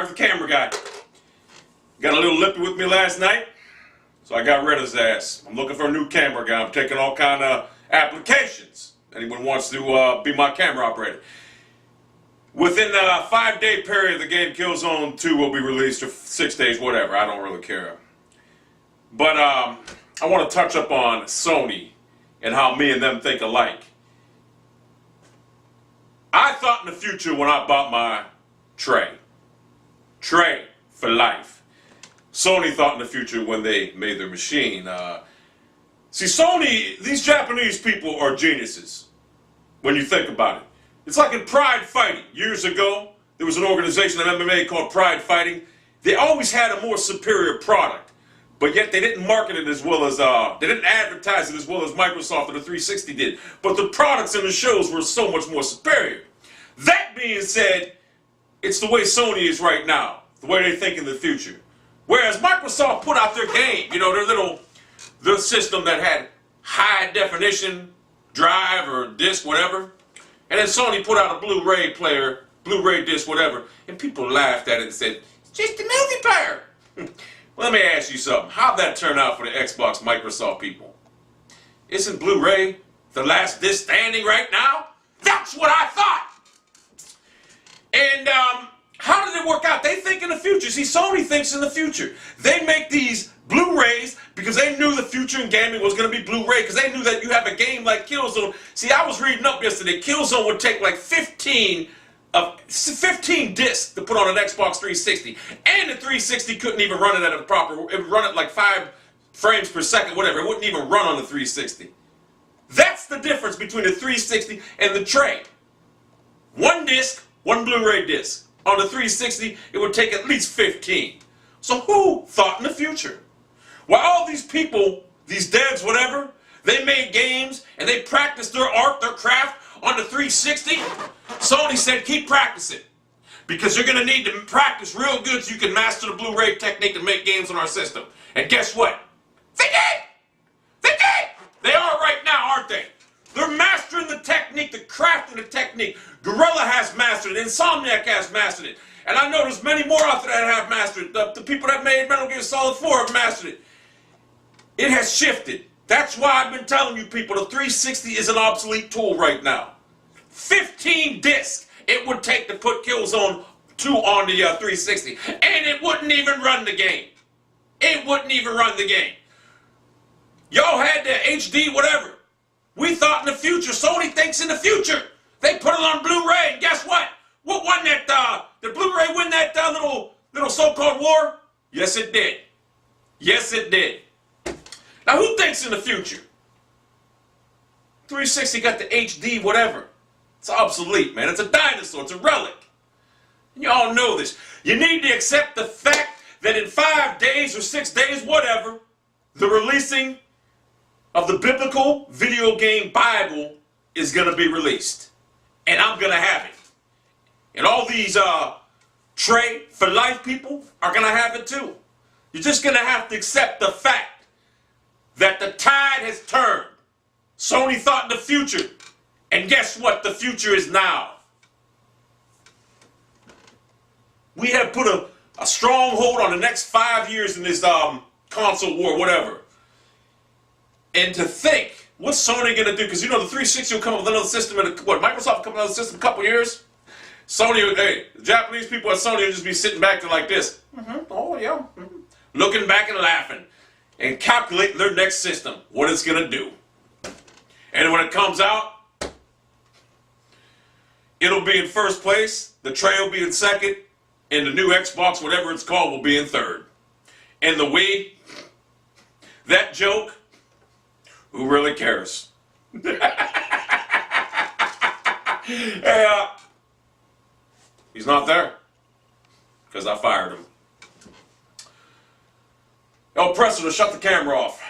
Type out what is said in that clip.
fired the camera guy. Got a little lippy with me last night, so I got rid of his ass. I'm looking for a new camera guy. I'm taking all kind of applications. Anyone wants to be my camera operator. Within a 5-day period, the game Killzone 2 will be released, or 6 days, whatever. I don't really care. But I want to touch up on Sony and how me and them think alike. I thought in the future when I bought my tray for life. Sony thought in the future when they made their machine. See, Sony, these Japanese people are geniuses when you think about it. It's like in Pride Fighting. Years ago, there was an organization of MMA called Pride Fighting. They always had a more superior product, but yet they didn't market it as well as, they didn't advertise it as well as Microsoft or the 360 did. But the products and the shows were so much more superior. That being said, it's the way Sony is right now, the way they think in the future. Whereas Microsoft put out their game, you know, their system that had high definition drive or disc, whatever. And then Sony put out a Blu-ray player, Blu-ray disc, whatever. And people laughed at it and said, it's just a multiplayer. Well, let me ask you something. How'd that turn out for the Xbox Microsoft people? Isn't Blu-ray the last disc standing right now? That's what I thought. And how did it work out? They think in the future. See, Sony thinks in the future. They make these Blu-rays because they knew the future in gaming was going to be Blu-ray, because they knew that you have a game like Killzone. See, I was reading up yesterday. Killzone would take like 15 discs to put on an Xbox 360. And the 360 couldn't even run it at a proper... It would run at like 5 frames per second, whatever. It wouldn't even run on the 360. That's the difference between the 360 and the tray. One disc, one Blu-ray disc. On the 360, it would take at least 15. So who thought in the future? While all these people, these devs, whatever, they made games and they practiced their art, their craft on the 360, Sony said keep practicing. Because you're going to need to practice real good so you can master the Blu-ray technique to make games on our system. And guess what? They did! They did! They are right now, aren't they? They're mastering the technique, the craft of the technique. Gorilla has mastered it. Insomniac has mastered it. And I know there's many more out there that have mastered it. The people that made Metal Gear Solid 4 have mastered it. It has shifted. That's why I've been telling you people the 360 is an obsolete tool right now. 15 discs it would take to put Killzone 2 on the 360. And it wouldn't even run the game. It wouldn't even run the game. Y'all had the HD whatever. We thought in the future. Sony thinks in the future. They put it on Blu-ray, and guess what? What won that, did Blu-ray win that little so-called war? Yes, it did. Yes, it did. Now, who thinks in the future? 360 got the HD whatever. It's obsolete, man. It's a dinosaur. It's a relic. And you all know this. You need to accept the fact that in 5 days or 6 days, whatever, the releasing of the biblical video game Bible is going to be released. And I'm going to have it. And all these Trey for life people are going to have it too. You're just going to have to accept the fact that the tide has turned. Sony thought in the future. And guess what? The future is now. We have put a stronghold on the next 5 years in this console war, whatever. And to think, what's Sony going to do? Because you know the 360 will come up with another system, and Microsoft will come up with another system in a couple years. Sony, hey, the Japanese people at Sony will just be sitting back there like this. Oh, yeah. Looking back and laughing. And calculating their next system, what it's going to do. And when it comes out, it'll be in first place, the tray will be in second, and the new Xbox, whatever it's called, will be in third. And the Wii, that joke, who really cares? Hey, he's not there, because I fired him. Oh, Preston, shut the camera off.